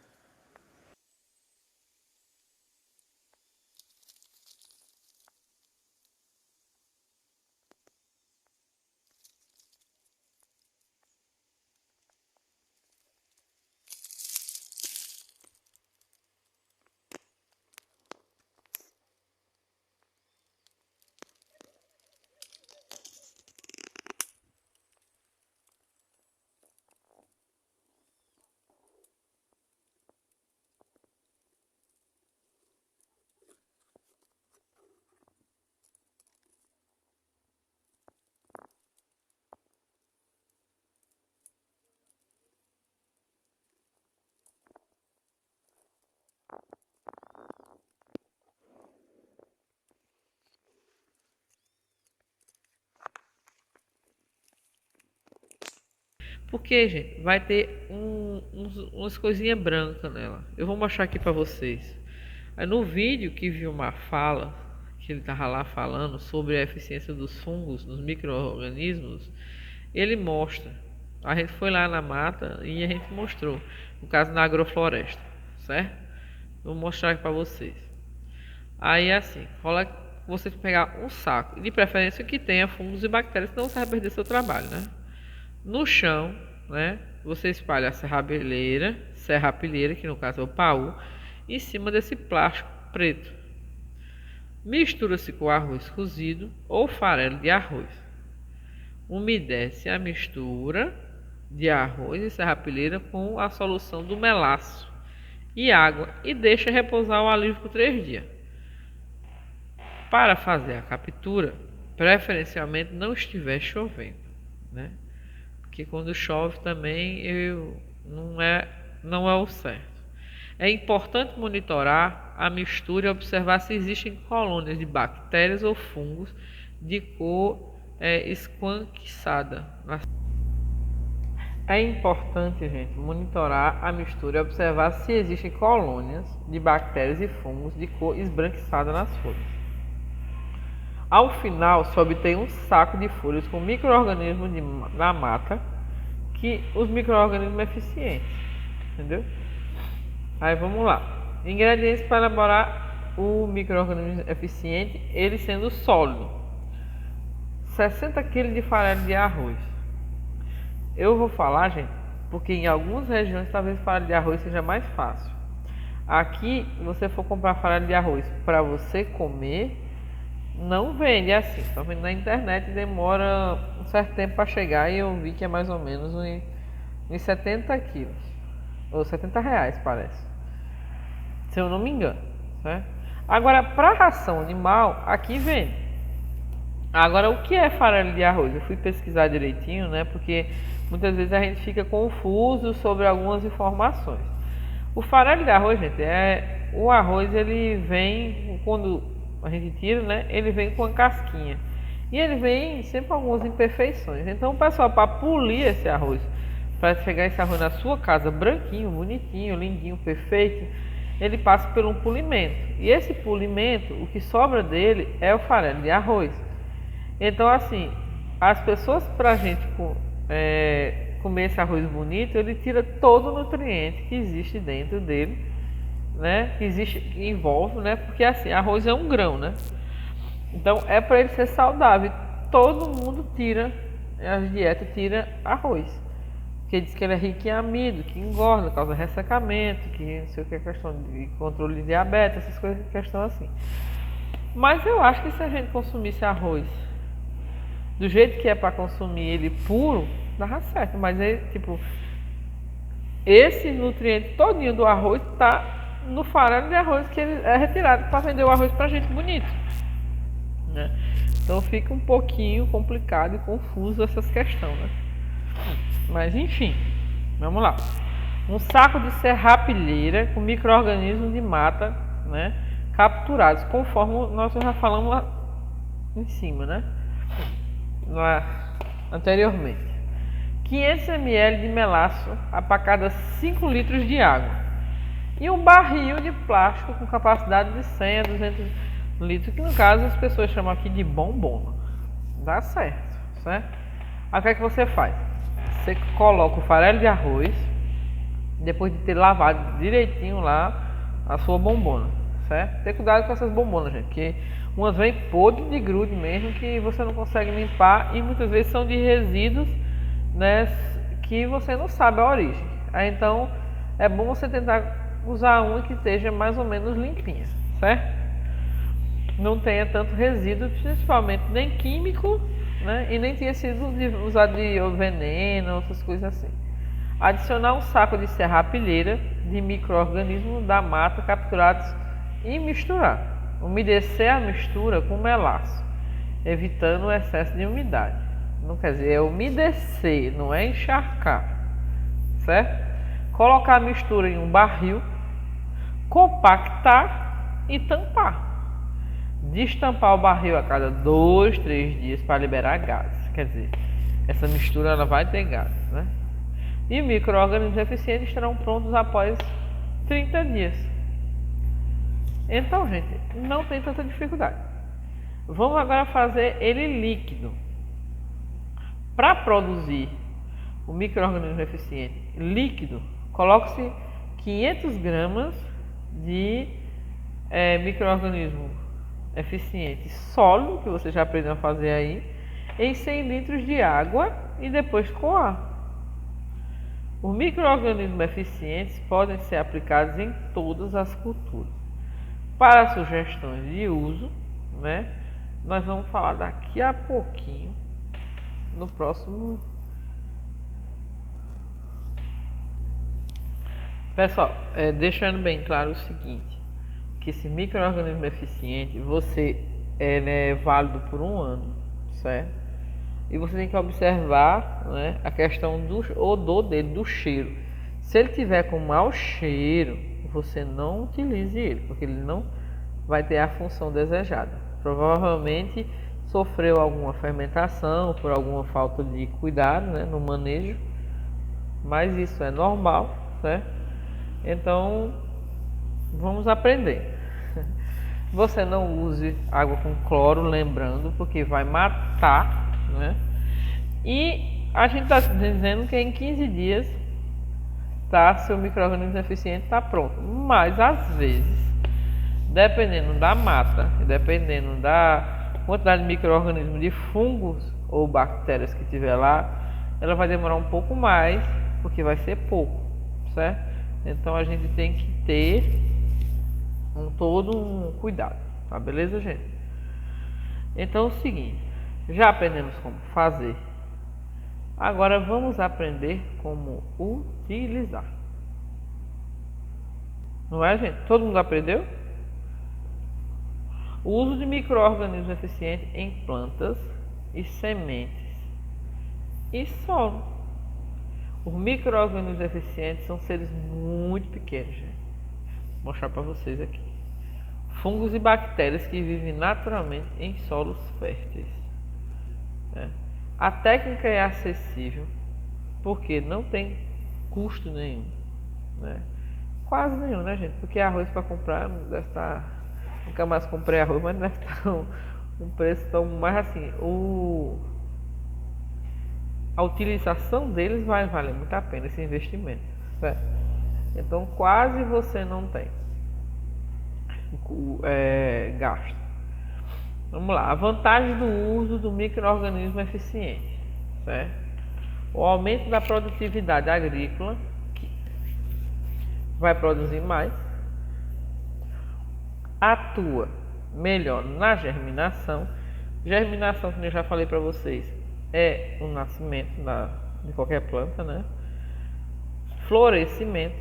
Porque, gente, vai ter umas coisinhas brancas nela. Eu vou mostrar aqui pra vocês. Aí no vídeo que viu uma fala, que ele tava lá falando sobre a eficiência dos fungos, dos micro-organismos, ele mostra. A gente foi lá na mata e a gente mostrou. No caso, na agrofloresta, certo? Vou mostrar aqui pra vocês. Aí assim, rola você pegar um saco, de preferência que tenha fungos e bactérias, senão você vai perder seu trabalho, né? No chão, né, você espalha a serrapilheira, que no caso é o paú, em cima desse plástico preto. Mistura-se com arroz cozido ou farelo de arroz. Umedece a mistura de arroz e serrapilheira com a solução do melaço e água e deixa repousar o alívio por 3 dias. Para fazer a captura, preferencialmente não estiver chovendo, né? porque quando chove também não é o certo. É importante monitorar a mistura e observar se existem colônias de bactérias ou fungos de cor esquarquiçada. É importante, gente, monitorar a mistura e observar se existem colônias de bactérias e fungos de cor esbranquiçada nas folhas. Ao final, se obtém um saco de folhas com micro-organismos da mata, que os micro-organismos eficientes, entendeu? Aí vamos lá. Ingredientes para elaborar o micro-organismo eficiente, ele sendo sólido. 60 kg de farelo de arroz. Eu vou falar, gente, porque em algumas regiões talvez farelo de arroz seja mais fácil. Aqui, se você for comprar farelo de arroz para você comer, não vende assim. Estão vendo na internet, demora um certo tempo para chegar e eu vi que é mais ou menos uns 70 quilos. Ou 70 reais, parece. Se eu não me engano, certo? Agora, para ração animal, aqui vende. Agora, o que é farelo de arroz? Eu fui pesquisar direitinho, né? Porque muitas vezes a gente fica confuso sobre algumas informações. O farelo de arroz, gente, o arroz, ele vem, quando a gente tira, né? Ele vem com a casquinha. E ele vem sempre com algumas imperfeições. Então, o pessoal, para polir esse arroz, para chegar esse arroz na sua casa branquinho, bonitinho, lindinho, perfeito, ele passa por um polimento. E esse polimento, o que sobra dele é o farelo de arroz. Então, assim, as pessoas, para a gente comer esse arroz bonito, ele tira todo o nutriente que existe dentro dele, né? Que envolve, né? Porque assim, arroz é um grão, né? Então, é para ele ser saudável. Todo mundo tira, as dietas tira arroz. Porque diz que ele é rico em amido, que engorda, causa ressecamento, que não sei o que é questão de controle de diabetes, essas coisas que questão assim. Mas eu acho que se a gente consumisse arroz do jeito que é para consumir ele puro, dava certo. Mas tipo, esse nutriente todinho do arroz tá no farelo de arroz que ele é retirado para vender o arroz pra gente bonito, né? Então fica um pouquinho complicado e confuso essas questões, né? Mas enfim, vamos lá. Um saco de serrapilheira com micro-organismos de mata, né, capturados, conforme nós já falamos lá em cima, né, anteriormente. 500 ml de melaço para cada 5 litros de água. E um barril de plástico com capacidade de 100 a 200 litros, que no caso as pessoas chamam aqui de bombona. Dá certo, certo? Aí o que é que você faz? Você coloca o farelo de arroz, depois de ter lavado direitinho lá a sua bombona, certo? Ter cuidado com essas bombonas, gente, porque umas vêm podres de grude mesmo, que você não consegue limpar, e muitas vezes são de resíduos, né, que você não sabe a origem. Aí então é bom você tentar usar uma que esteja mais ou menos limpinha, certo? Não tenha tanto resíduo, principalmente nem químico, né, e nem tenha sido usado de veneno, essas coisas assim. Adicionar um saco de serrapilheira de micro-organismos da mata capturados e misturar. Umedecer a mistura com melaço, evitando o excesso de umidade. Não quer dizer, é umedecer, não é encharcar, certo? Colocar a mistura em um barril, compactar e tampar. Destampar o barril a cada 2, 3 dias para liberar gases. Quer dizer, essa mistura ela vai ter gases, né? E micro-organismos eficientes estarão prontos após 30 dias. Então, gente, não tem tanta dificuldade. Vamos agora fazer ele líquido. Para produzir o micro-organismo eficiente líquido, coloque-se 500 gramas de micro-organismo eficiente sólido, que você já aprendeu a fazer aí, em 100 litros de água e depois coar. Os micro-organismos eficientes podem ser aplicados em todas as culturas. Para sugestões de uso, né, nós vamos falar daqui a pouquinho, no próximo. Pessoal, deixando bem claro o seguinte, que esse micro-organismo eficiente, é válido por um ano, certo? E você tem que observar, né, a questão do odor dele, do cheiro. Se ele tiver com mau cheiro, você não utilize ele, porque ele não vai ter a função desejada. Provavelmente sofreu alguma fermentação por alguma falta de cuidado, né, no manejo, mas isso é normal, né? Então vamos aprender. Você não use água com cloro, lembrando, porque vai matar, né? E a gente está dizendo que em 15 dias tá, seu micro-organismo eficiente está pronto. Mas às vezes, dependendo da mata, dependendo da quantidade de micro-organismos, de fungos ou bactérias que tiver lá, ela vai demorar um pouco mais, porque vai ser pouco, certo? Então a gente tem que ter todo um cuidado, tá beleza, gente? Então é o seguinte, já aprendemos como fazer. Agora vamos aprender como utilizar. Não é, gente? Todo mundo aprendeu? O uso de micro-organismos eficientes em plantas e sementes e solo. Os micro-organismos eficientes são seres muito pequenos, gente. Vou mostrar para vocês aqui. Fungos e bactérias que vivem naturalmente em solos férteis. A técnica é acessível porque não tem custo nenhum, né? Quase nenhum, né, gente? Porque arroz para comprar deve estar... Nunca mais comprei arroz, mas deve estar um preço tão mais assim. A utilização deles vai valer muito a pena esse investimento, certo? Então quase você não tem gasto. Vamos lá, a vantagem do uso do micro-organismo eficiente, certo? O aumento da produtividade agrícola, que vai produzir mais, atua melhor na germinação. Germinação, como eu já falei para vocês, é o nascimento de qualquer planta, né? Florescimento,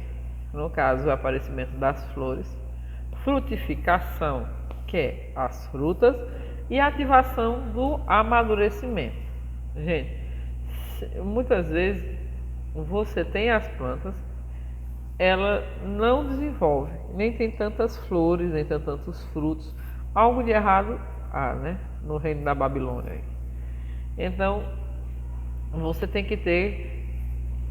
no caso o aparecimento das flores, frutificação, que é as frutas, e ativação do amadurecimento. Gente, muitas vezes você tem as plantas, ela não desenvolve, nem tem tantas flores, nem tem tantos frutos. Algo de errado há, né, no reino da Babilônia. Então você tem que ter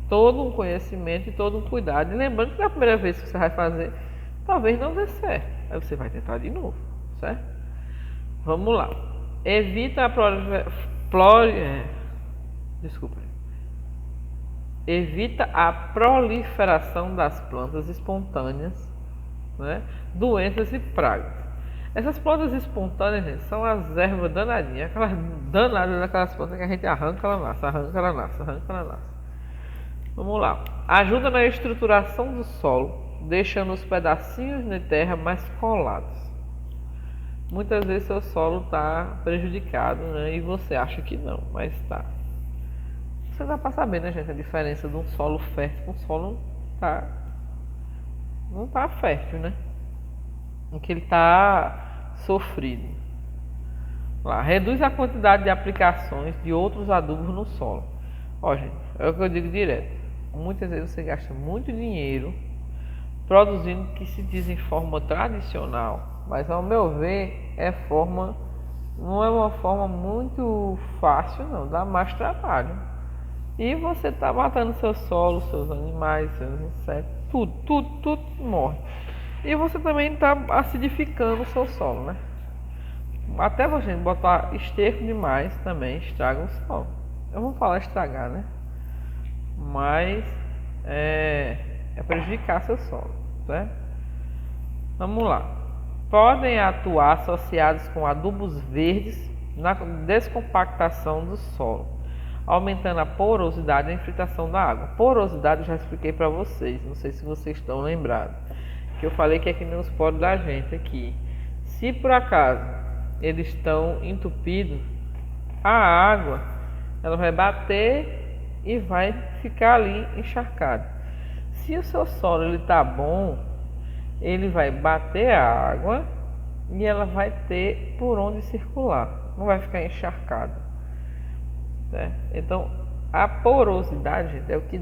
todo um conhecimento e todo um cuidado. E lembrando que na primeira vez que você vai fazer, talvez não dê certo. Aí você vai tentar de novo, certo? Vamos lá. Evita a proliferação das plantas espontâneas, né? Doenças e pragas. Essas plantas espontâneas, gente, são as ervas danadinhas, aquelas danadas daquelas plantas que a gente arranca, ela nasce, arranca, ela nasce, arranca, ela nasce. Vamos lá. Ajuda na estruturação do solo, deixando os pedacinhos de terra mais colados. Muitas vezes seu solo está prejudicado, né? E você acha que não, mas está. Você dá para saber, né, gente, a diferença de um solo fértil com um solo não tá fértil, né? Em que ele está sofrido. Lá, reduz a quantidade de aplicações de outros adubos no solo. Ó, gente, é o que eu digo direto. Muitas vezes você gasta muito dinheiro produzindo o que se diz em forma tradicional, mas ao meu ver não é uma forma muito fácil, não, dá mais trabalho. E você está matando seu solo, seus animais, seus insetos, tudo morre. E você também está acidificando o seu solo, né? Até você botar esterco demais também estraga o solo. Eu vou falar estragar, né? Mas é prejudicar seu solo, certo? Vamos lá. Podem atuar associados com adubos verdes na descompactação do solo, aumentando a porosidade e a infiltração da água. Porosidade eu já expliquei para vocês, não sei se vocês estão lembrados, que eu falei que é que nem os poros da gente aqui. Se por acaso eles estão entupidos, a água ela vai bater e vai ficar ali encharcado. Se o seu solo ele tá bom, ele vai bater a água e ela vai ter por onde circular, não vai ficar encharcado. certo? Então, a porosidade, gente, é o que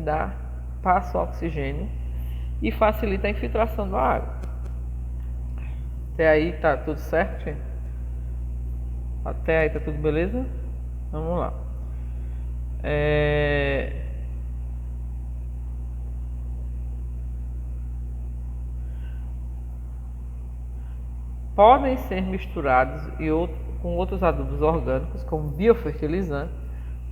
passa o oxigênio e facilita a infiltração da água. Até aí tá tudo certo, gente? Até aí tá tudo beleza? Vamos lá. Podem ser misturados com outros adubos orgânicos, como biofertilizantes,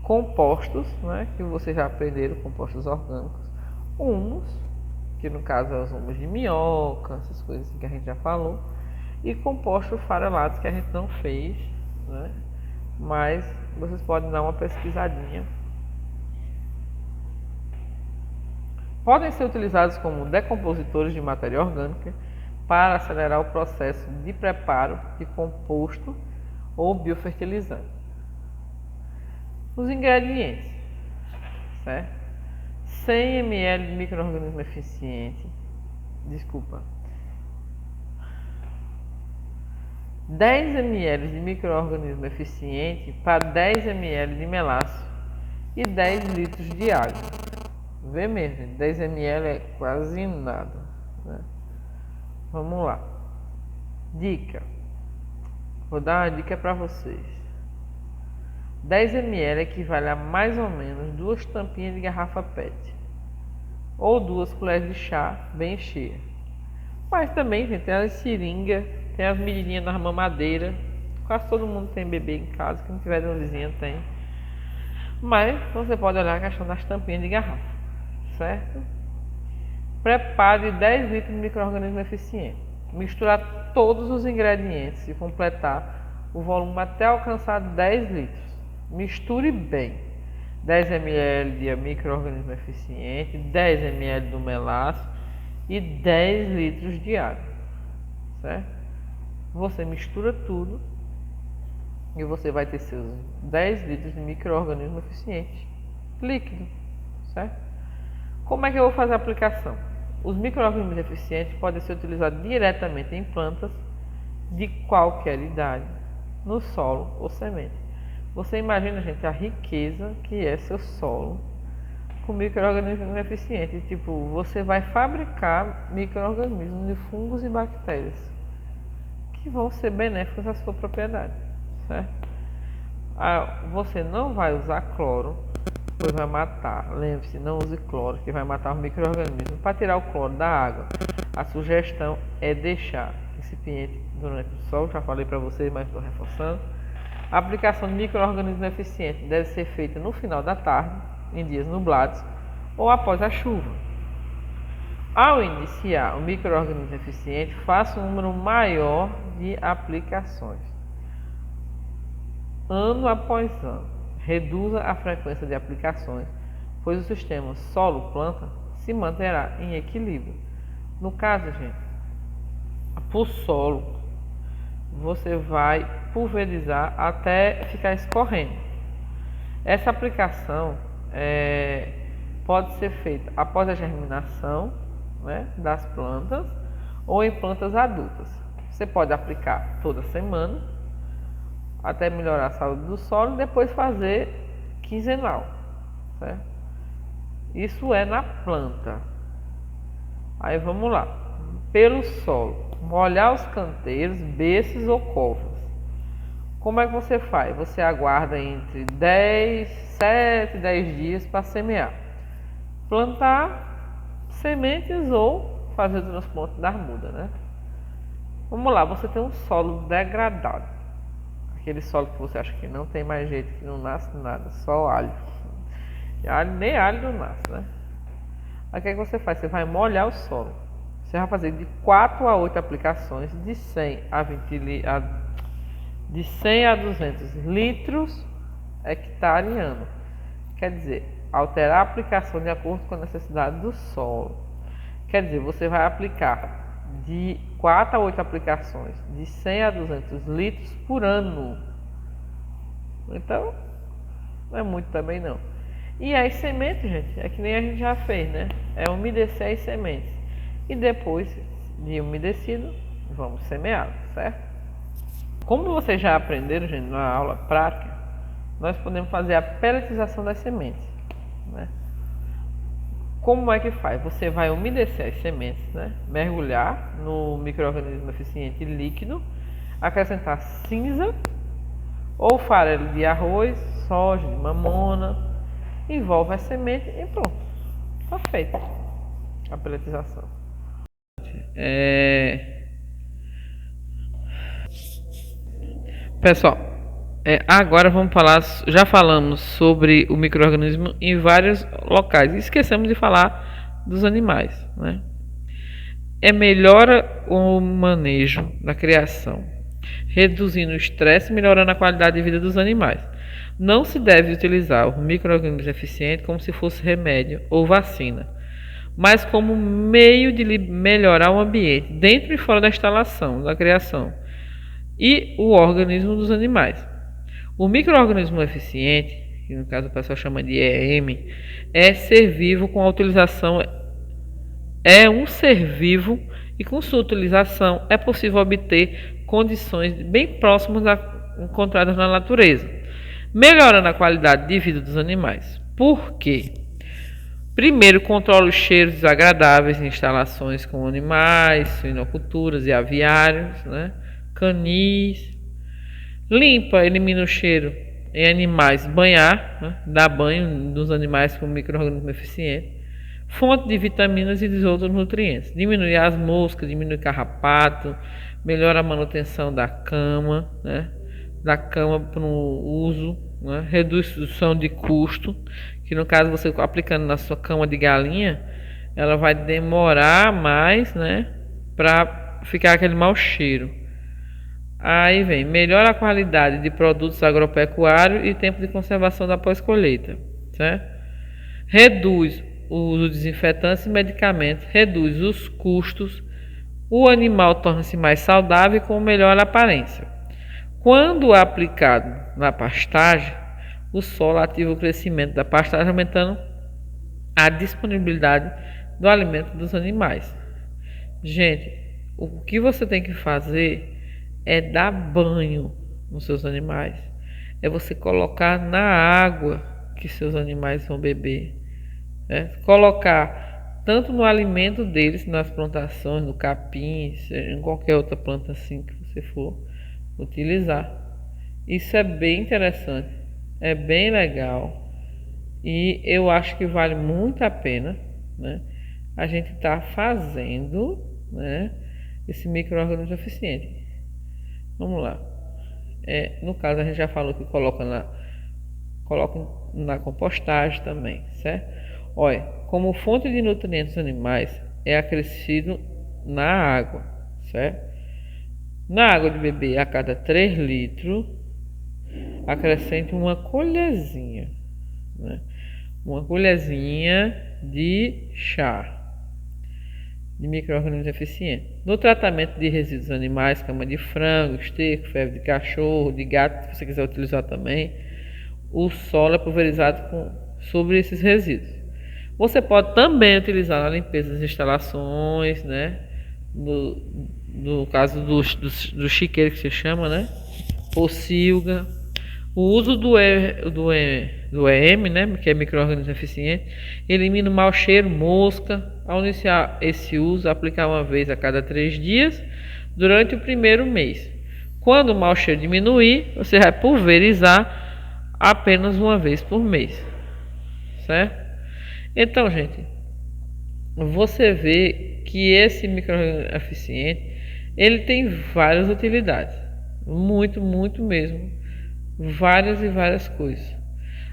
compostos, né, que vocês já aprenderam, compostos orgânicos, humus, que no caso é os humus de minhoca, essas coisas assim que a gente já falou, e compostos farelados que a gente não fez, né, mas vocês podem dar uma pesquisadinha. Podem ser utilizados como decompositores de matéria orgânica para acelerar o processo de preparo de composto ou biofertilizante. Os ingredientes, certo? 100 ml de micro-organismo eficiente, 10 ml de micro-organismo eficiente para 10 ml de melácio e 10 litros de água. Vê mesmo, 10 ml é quase nada, né? Vamos lá. Dica. Vou dar uma dica para vocês. 10 ml equivale a mais ou menos 2 tampinhas de garrafa PET ou 2 colheres de chá bem cheias. Mas também, gente, tem as seringas, tem as medidinhas das mamadeiras. Quase todo mundo tem bebê em casa, quem não tiver de uma vizinha tem. Mas você pode olhar a questão das tampinhas de garrafa, certo? Prepare 10 litros de micro-organismo eficiente. Misturar todos os ingredientes e completar o volume até alcançar 10 litros. Misture bem. 10 ml de micro-organismo eficiente, 10 ml do melácio e 10 litros de água, certo? Você mistura tudo e você vai ter seus 10 litros de micro-organismo eficiente líquido, certo? Como é que eu vou fazer a aplicação? Os micro-organismos eficientes podem ser utilizados diretamente em plantas de qualquer idade, no solo ou semente. Você imagina, gente, a riqueza que é seu solo com micro-organismos eficientes. Tipo, você vai fabricar micro-organismos de fungos e bactérias que vão ser benéficos à sua propriedade, certo? Você não vai usar cloro, pois vai matar. Lembre-se, não use cloro, que vai matar os micro-organismos. Para tirar o cloro da água, a sugestão é deixar recipiente durante o sol. Já falei para vocês, mas estou reforçando. A aplicação de micro-organismos eficientes deve ser feita no final da tarde, em dias nublados, ou após a chuva. Ao iniciar o micro-organismo eficiente, faça um número maior de aplicações, ano após ano. Reduza a frequência de aplicações, pois o sistema solo-planta se manterá em equilíbrio. No caso, gente, por solo, você vai pulverizar até ficar escorrendo. Essa aplicação pode ser feita após a germinação, né, das plantas ou em plantas adultas. Você pode aplicar toda semana até melhorar a saúde do solo e depois fazer quinzenal, certo? Isso é na planta. Aí vamos lá. Pelo solo, molhar os canteiros, berços ou covas. Como é que você faz? Você aguarda entre 7 e 10 dias para semear. Plantar sementes ou fazer o transplante das mudas, né? Vamos lá, você tem um solo degradado. Aquele solo que você acha que não tem mais jeito, que não nasce nada, só alho. Nem alho não nasce, né? Aí o que você faz? Você vai molhar o solo. Você vai fazer de 4 a 8 aplicações de 100 a 200 litros hectare ano. Quer dizer, alterar a aplicação de acordo com a necessidade do solo. Quer dizer, você vai aplicar de 4 a 8 aplicações de 100 a 200 litros por ano. Então, não é muito também não. E as sementes, gente, é que nem a gente já fez, né? É umedecer as sementes. E depois de umedecido, vamos semear, certo? Como vocês já aprenderam, gente, na aula prática, nós podemos fazer a pelletização das sementes, né? Como é que faz? Você vai umedecer as sementes, né? Mergulhar no micro-organismo eficiente líquido, acrescentar cinza ou farelo de arroz, soja, de mamona, envolve a semente e pronto, está feita a pelletização. Pessoal, agora vamos falar, já falamos sobre o micro-organismo em vários locais, esquecemos de falar dos animais, né? Melhora o manejo da criação, reduzindo o estresse e melhorando a qualidade de vida dos animais. Não se deve utilizar o micro-organismo eficiente como se fosse remédio ou vacina, mas como meio de melhorar o ambiente dentro e fora da instalação, da criação e o organismo dos animais. O micro-organismo eficiente, que no caso o pessoal chama de EM, é ser vivo com a utilização, é um ser vivo e com sua utilização é possível obter condições bem próximas das encontradas na natureza, melhorando a qualidade de vida dos animais. Por quê? Primeiro, controla os cheiros desagradáveis em instalações com animais, suinoculturas e aviários, né? Canis. Limpa, elimina o cheiro em animais, banhar, né? Dá banho nos animais com micro-organismo eficiente. Fonte de vitaminas e de outros nutrientes. Diminui as moscas, diminui carrapato, melhora a manutenção da cama, né? Da cama para o uso, né? Redução de custo, que no caso você aplicando na sua cama de galinha, ela vai demorar mais, né? Para ficar aquele mau cheiro. Aí vem, melhora a qualidade de produtos agropecuários e tempo de conservação da pós-colheita, certo? Reduz o uso de desinfetantes e medicamentos, reduz os custos, o animal torna-se mais saudável e com melhor aparência. Quando aplicado na pastagem, o solo ativa o crescimento da pastagem, aumentando a disponibilidade do alimento dos animais. Gente, o que você tem que fazer é dar banho nos seus animais, é você colocar na água que seus animais vão beber, né? Colocar tanto no alimento deles, nas plantações, no capim, seja em qualquer outra planta assim que você for utilizar. Isso é bem interessante, é bem legal e eu acho que vale muito a pena, né? A gente está fazendo, né, esse micro-organismo eficiente. Vamos lá. No caso a gente já falou que coloca na compostagem também, certo? Olha, como fonte de nutrientes animais é acrescido na água, certo? Na água de beber a cada 3 litros, acrescente uma colherzinha, né? Uma colherzinha de chá de micro-organismo eficiente. No tratamento de resíduos animais, cama de frango, esterco, fezes de cachorro, de gato, se você quiser utilizar também, o solo é pulverizado sobre esses resíduos. Você pode também utilizar na limpeza das instalações, né? No caso do chiqueiro que se chama, né? Pocilga. O uso do EM, né, que é micro-organismo eficiente, elimina o mau cheiro, mosca. Ao iniciar esse uso, aplicar uma vez a cada 3 dias durante o primeiro mês. Quando o mau cheiro diminuir, você vai pulverizar apenas uma vez por mês, certo? Então, gente, você vê que esse micro-organismo eficiente ele tem várias utilidades, muito mesmo. Várias e várias coisas.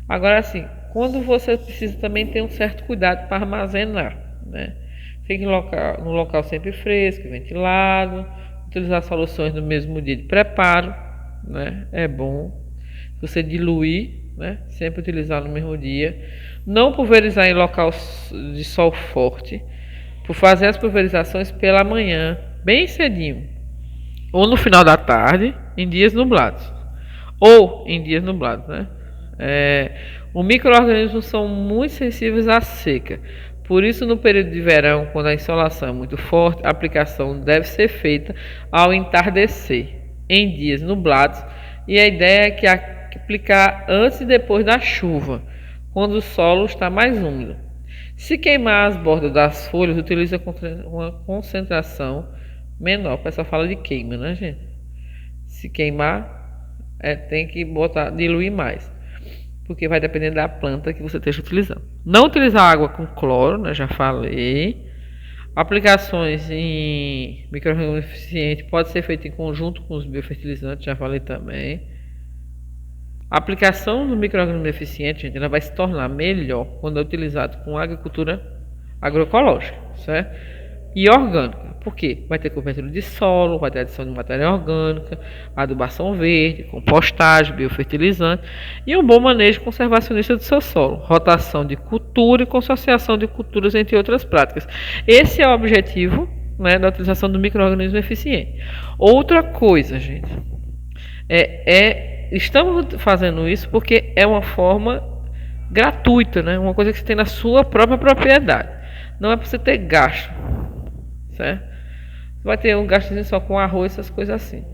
Agora assim, quando você precisa também ter um certo cuidado para armazenar, né? Fique no local sempre fresco, ventilado, utilizar soluções no mesmo dia de preparo, né? É bom você diluir, né? Sempre utilizar no mesmo dia. Não pulverizar em local de sol forte, por fazer as pulverizações pela manhã, bem cedinho, ou no final da tarde, em dias nublados. Né? Os micro-organismos são muito sensíveis à seca. Por isso, no período de verão, quando a insolação é muito forte, a aplicação deve ser feita ao entardecer, em dias nublados. E a ideia é que aplicar antes e depois da chuva, quando o solo está mais úmido. Se queimar as bordas das folhas, utiliza uma concentração menor. O pessoal fala de queima, né, gente? Se queimar, tem que diluir mais, porque vai depender da planta que você esteja utilizando. Não utilizar água com cloro, né? Já falei. Aplicações em micro-organismo eficiente pode ser feita em conjunto com os biofertilizantes, já falei também. A aplicação do micro-organismo eficiente, gente, ela vai se tornar melhor quando é utilizado com agricultura agroecológica, certo? E orgânica. Por quê? Vai ter cobertura de solo, vai ter adição de matéria orgânica, adubação verde, compostagem, biofertilizante e um bom manejo conservacionista do seu solo, rotação de cultura e consociação de culturas, entre outras práticas. Esse é o objetivo, né, da utilização do micro-organismo eficiente. Outra coisa, gente, estamos fazendo isso porque é uma forma gratuita, né? Uma coisa que você tem na sua própria propriedade. Não é para você ter gasto, certo? Você vai ter um gasto só com arroz, essas coisas assim.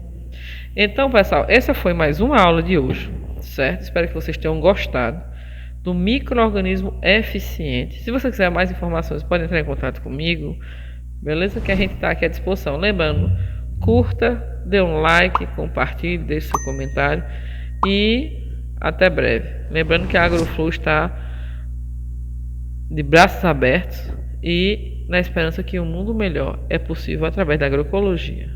Então, pessoal, essa foi mais uma aula de hoje, certo? Espero que vocês tenham gostado do micro-organismo eficiente. Se você quiser mais informações, pode entrar em contato comigo, beleza? Que a gente está aqui à disposição. Lembrando, curta, dê um like, compartilhe, deixe seu comentário e até breve. Lembrando que a AgroFlow está de braços abertos e na esperança que um mundo melhor é possível através da agroecologia.